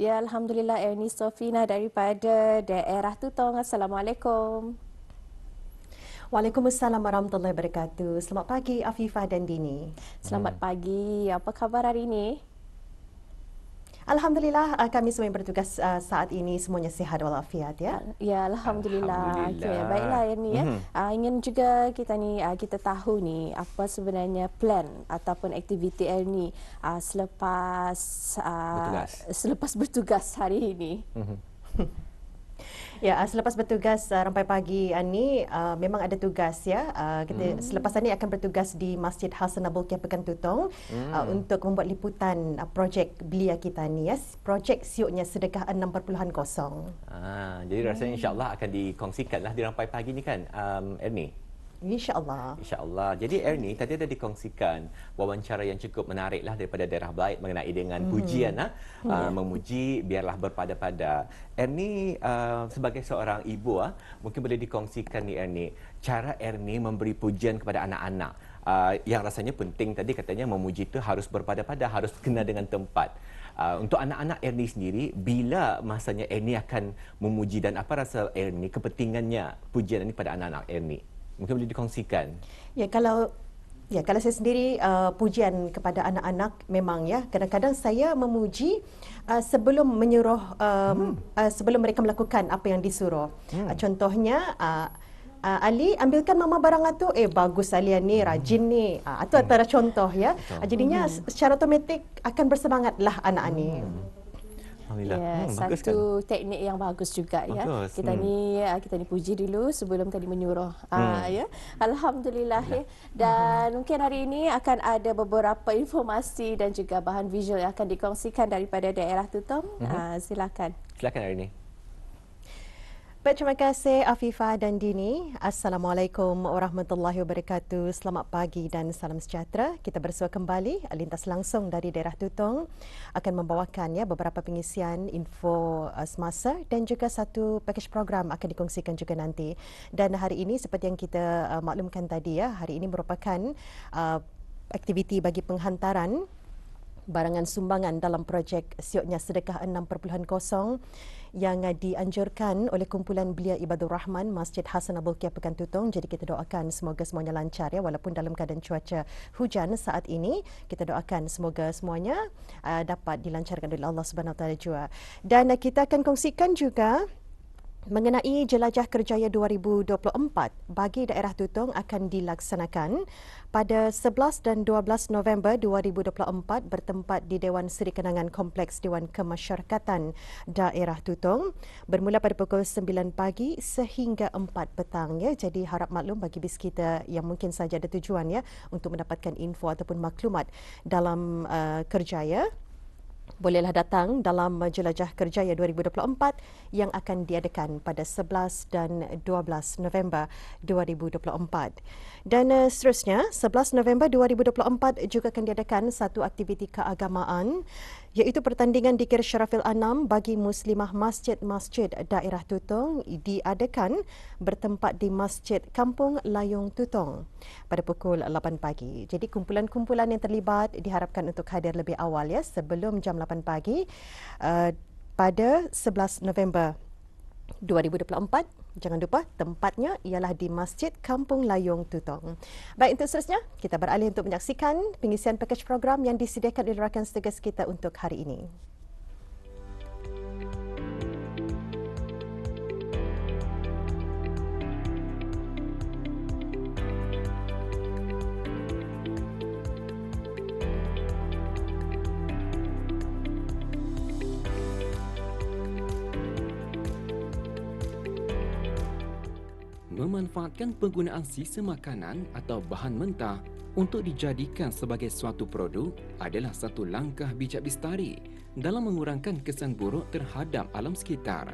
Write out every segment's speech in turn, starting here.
Ya, Alhamdulillah Ernie Sofina daripada daerah Tutong. Assalamualaikum. Waalaikumsalam warahmatullahi wabarakatuh. Selamat pagi Afifah dan Dini. Selamat pagi. Apa khabar hari ini? Alhamdulillah kami semua yang bertugas saat ini semuanya sihat walafiat ya. Ya, Alhamdulillah. Okey, Alhamdulillah. baiklah Ernie ya. Ingin juga kita tahu ni apa sebenarnya plan ataupun aktiviti Ernie selepas bertugas hari ini. Ya, selepas bertugas rampai pagi ni memang ada tugas ya. Kita selepas ini akan bertugas di Masjid Hasan Bolkiah Pekan Tutong untuk membuat liputan projek belia kita ni ya. Projek siuknya sedekah 6.0. Jadi rasanya insya-Allah akan dikongsikanlah di rampai pagi ni kan, Ernie. InsyaAllah. InsyaAllah. Jadi Ernie, tadi ada dikongsikan wawancara yang cukup menariklah daripada daerah Bait mengenai dengan pujian. Memuji biarlah berpada-pada. Ernie sebagai seorang ibu, mungkin boleh dikongsikan ni Ernie, cara Ernie memberi pujian kepada anak-anak. Yang rasanya penting tadi katanya memuji itu harus berpada-pada, harus kena dengan tempat. Untuk anak-anak Ernie sendiri, bila masanya Ernie akan memuji dan apa rasa Ernie, kepentingannya pujian ini pada anak-anak Ernie? Mungkin boleh dikongsikan. Ya, kalau saya sendiri pujian kepada anak-anak memang ya kadang-kadang saya memuji sebelum menyuruh sebelum mereka melakukan apa yang disuruh. Contohnya Ali, ambilkan mama barang tu. Bagus Ali ni, rajin ni. Itu antara contoh ya. Jadinya secara otomatik akan bersemangatlah anak ni. Alhamdulillah. Ya, Bagus satu teknik yang bagus juga ya. Bagus. Kita ni puji dulu sebelum tadi menyuruh. Ya. Alhamdulillah ya. Dan mungkin hari ini akan ada beberapa informasi dan juga bahan visual yang akan dikongsikan daripada daerah Tutong. Silakan. Silakan hari ini. Baik, terima kasih Afifah dan Dini. Assalamualaikum warahmatullahi wabarakatuh. Selamat pagi dan salam sejahtera. Kita bersua kembali lintas langsung dari daerah Tutong akan membawakan ya beberapa pengisian info semasa dan juga satu pakej program akan dikongsikan juga nanti. Dan hari ini seperti yang kita maklumkan tadi ya, hari ini merupakan aktiviti bagi penghantaran barangan sumbangan dalam projek siuknya sedekah 6.0 yang dianjurkan oleh kumpulan belia Ibadur Rahman Masjid Hasan Bolkiah Pekan Tutong. Jadi kita doakan semoga semuanya lancar ya, walaupun dalam keadaan cuaca hujan saat ini. Kita doakan semoga semuanya dapat dilancarkan oleh Allah Subhanahu Wa Taala juga. Dan kita akan kongsikan juga mengenai Jelajah Kerjaya 2024 bagi daerah Tutong akan dilaksanakan pada 11 dan 12 November 2024 bertempat di Dewan Seri Kenangan Kompleks Dewan Kemasyarakatan Daerah Tutong bermula pada pukul 9 pagi sehingga 4 petang ya. Jadi harap maklum bagi bis kita yang mungkin saja ada tujuan ya untuk mendapatkan info ataupun maklumat dalam kerjaya, bolehlah datang dalam Jelajah Kerjaya 2024 yang akan diadakan pada 11 dan 12 November 2024. Dan seterusnya, 11 November 2024 juga akan diadakan satu aktiviti keagamaan iaitu pertandingan dikir Syarafil Anam bagi Muslimah Masjid-Masjid Daerah Tutong diadakan bertempat di Masjid Kampung Layung Tutong pada pukul 8 pagi. Jadi kumpulan-kumpulan yang terlibat diharapkan untuk hadir lebih awal ya sebelum jam 8 pagi pada 11 November 2024. Jangan lupa tempatnya ialah di Masjid Kampung Layung Tutong. Baik, untuk seterusnya kita beralih untuk menyaksikan pengisian pakej program yang disediakan oleh rakan setugas kita untuk hari ini. Memanfaatkan penggunaan sisa makanan atau bahan mentah untuk dijadikan sebagai suatu produk adalah satu langkah bijak bistari dalam mengurangkan kesan buruk terhadap alam sekitar.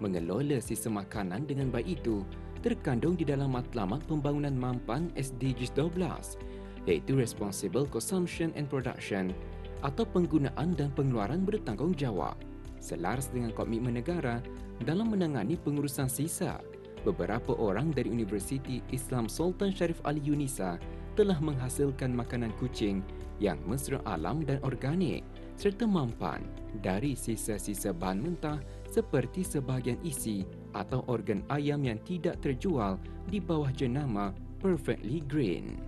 Mengelola sisa makanan dengan baik itu terkandung di dalam matlamat pembangunan mampan SDGs 12 iaitu Responsible Consumption and Production atau penggunaan dan pengeluaran bertanggungjawab. Selaras dengan komitmen negara dalam menangani pengurusan sisa, beberapa orang dari Universiti Islam Sultan Sharif Ali Yunisa telah menghasilkan makanan kucing yang mesra alam dan organik serta mampan dari sisa-sisa bahan mentah seperti sebahagian isi atau organ ayam yang tidak terjual di bawah jenama Perfectly Green.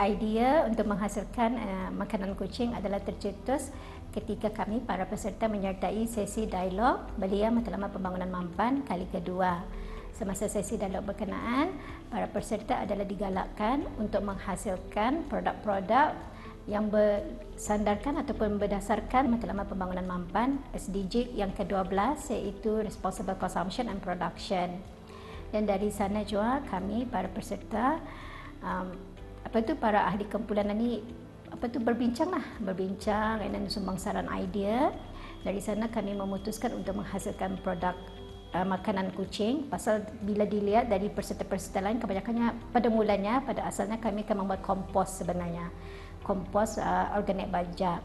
Idea untuk menghasilkan makanan kucing adalah tercetus ketika kami para peserta menyertai sesi dialog Belia Matlamat Pembangunan Mampan kali kedua. Semasa sesi dialog berkenaan, para peserta adalah digalakkan untuk menghasilkan produk-produk yang bersandarkan ataupun berdasarkan Matlamat Pembangunan Mampan SDG yang ke-12, iaitu Responsible Consumption and Production. Dan dari sana juga kami para peserta para ahli kumpulan ini berbincang dan sumbang saran idea. Dari sana kami memutuskan untuk menghasilkan produk makanan kucing. Pasal bila dilihat dari peserta-peserta lain, kebanyakannya pada mulanya, pada asalnya kami akan membuat kompos sebenarnya, kompos organik baja.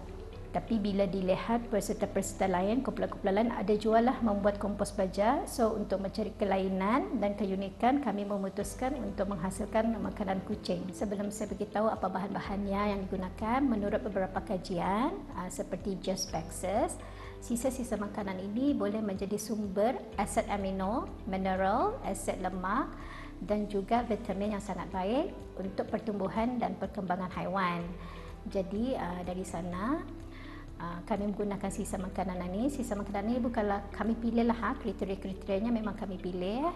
Tapi bila dilihat peserta-peserta lain, kumpulan-kumpulan lain ada jualah membuat kompos baja. So untuk mencari kelainan dan keunikan, kami memutuskan untuk menghasilkan makanan kucing. Sebelum saya beritahu apa bahan-bahannya yang digunakan, menurut beberapa kajian seperti Geospexes, sisa-sisa makanan ini boleh menjadi sumber asid amino, mineral, asid lemak dan juga vitamin yang sangat baik untuk pertumbuhan dan perkembangan haiwan. Jadi dari sana kami menggunakan sisa makanan ini. Sisa makanan ini bukanlah kami pilihlah, kriteria-kriterianya memang kami pilih,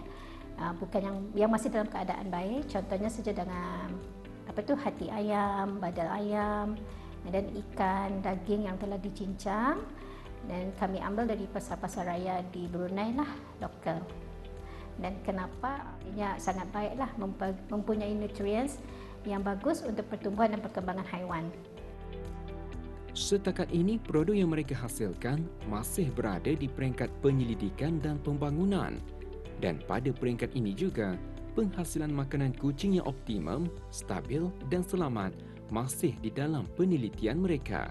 bukan yang masih dalam keadaan baik. Contohnya saja dengan hati ayam, badal ayam, dan ikan, daging yang telah dicincang, dan kami ambil dari pasar-pasar raya di Brunei lah, lokal. Dan kenapa? Ia sangat baiklah, mempunyai nutrients yang bagus untuk pertumbuhan dan perkembangan haiwan. Setakat ini, produk yang mereka hasilkan masih berada di peringkat penyelidikan dan pembangunan. Dan pada peringkat ini juga, penghasilan makanan kucing yang optimum, stabil dan selamat masih di dalam penelitian mereka.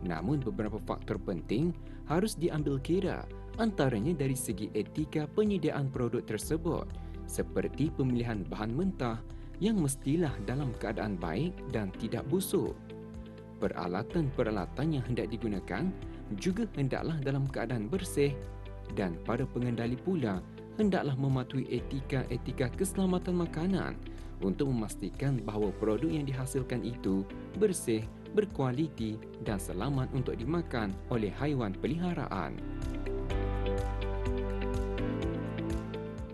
Namun beberapa faktor penting harus diambil kira, antaranya dari segi etika penyediaan produk tersebut, seperti pemilihan bahan mentah yang mestilah dalam keadaan baik dan tidak busuk. Peralatan-peralatan yang hendak digunakan juga hendaklah dalam keadaan bersih, dan para pengendali pula hendaklah mematuhi etika-etika keselamatan makanan untuk memastikan bahawa produk yang dihasilkan itu bersih, berkualiti dan selamat untuk dimakan oleh haiwan peliharaan.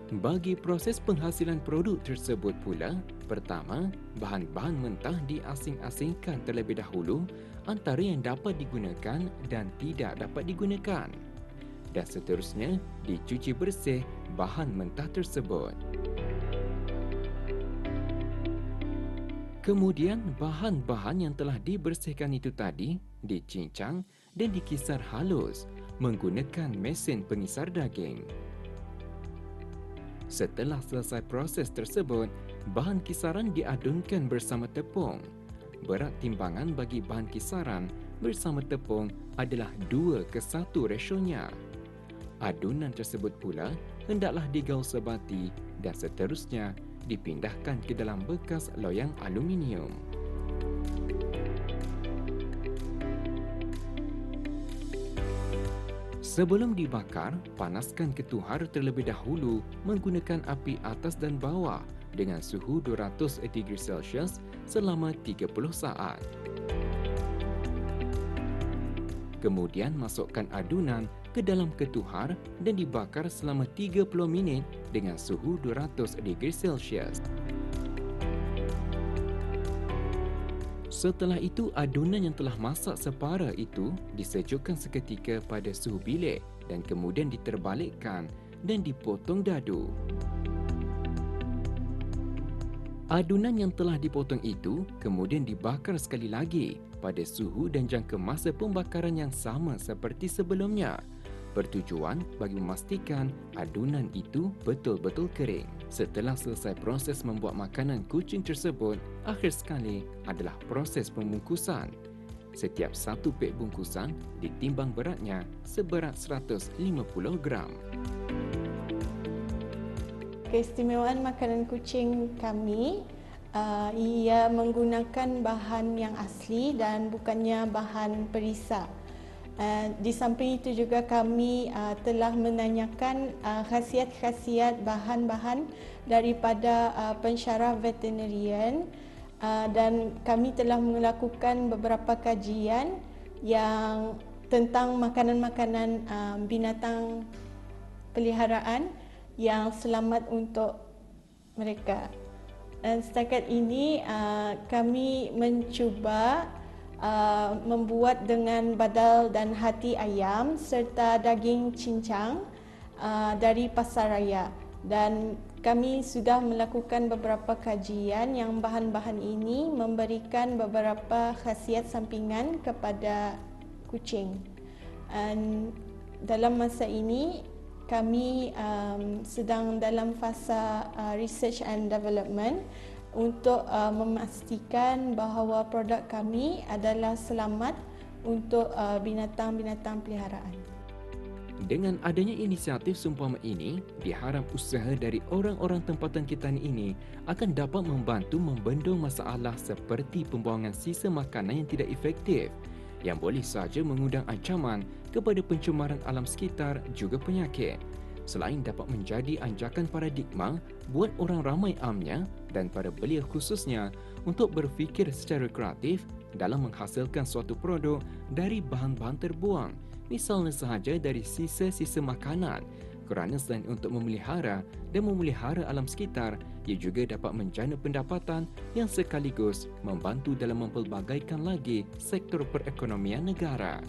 Bagi proses penghasilan produk tersebut pula, pertama, bahan-bahan mentah diasing-asingkan terlebih dahulu antara yang dapat digunakan dan tidak dapat digunakan. Dan seterusnya, dicuci bersih bahan mentah tersebut. Kemudian, bahan-bahan yang telah dibersihkan itu tadi dicincang dan dikisar halus menggunakan mesin pengisar daging. Setelah selesai proses tersebut, bahan kisaran diadunkan bersama tepung. Berat timbangan bagi bahan kisaran bersama tepung adalah 2:1 rasionya. Adunan tersebut pula hendaklah digaul sebati dan seterusnya dipindahkan ke dalam bekas loyang aluminium. Sebelum dibakar, panaskan ketuhar terlebih dahulu menggunakan api atas dan bawah dengan suhu 200 degree Celsius selama 30 saat. Kemudian masukkan adunan ke dalam ketuhar dan dibakar selama 30 minit dengan suhu 200 degree Celsius. Setelah itu, adunan yang telah masak separa itu disejukkan seketika pada suhu bilik dan kemudian diterbalikkan dan dipotong dadu. Adunan yang telah dipotong itu kemudian dibakar sekali lagi pada suhu dan jangka masa pembakaran yang sama seperti sebelumnya, bertujuan bagi memastikan adunan itu betul-betul kering. Setelah selesai proses membuat makanan kucing tersebut, akhir sekali adalah proses pembungkusan. Setiap satu pek bungkusan ditimbang beratnya seberat 150 gram. Keistimewaan makanan kucing kami ia menggunakan bahan yang asli dan bukannya bahan perisa. Di samping itu juga kami telah menanyakan khasiat-khasiat bahan-bahan daripada pensyarah veterinarian dan kami telah melakukan beberapa kajian yang tentang makanan-makanan binatang peliharaan yang selamat untuk mereka. Dan setakat ini kami mencuba membuat dengan badal dan hati ayam serta daging cincang dari pasaraya, dan kami sudah melakukan beberapa kajian yang bahan-bahan ini memberikan beberapa khasiat sampingan kepada kucing. Dan dalam masa ini kami sedang dalam fasa research and development untuk memastikan bahawa produk kami adalah selamat untuk binatang-binatang peliharaan. Dengan adanya inisiatif seumpama ini, diharap usaha dari orang-orang tempatan Ketani ini akan dapat membantu membendung masalah seperti pembuangan sisa makanan yang tidak efektif, yang boleh saja mengundang ancaman kepada pencemaran alam sekitar juga penyakit. Selain dapat menjadi anjakan paradigma buat orang ramai amnya dan para belia khususnya untuk berfikir secara kreatif dalam menghasilkan suatu produk dari bahan-bahan terbuang, misalnya sahaja dari sisa-sisa makanan, kerana selain untuk memelihara dan memelihara alam sekitar, ia juga dapat menjana pendapatan yang sekaligus membantu dalam mempelbagaikan lagi sektor perekonomian negara.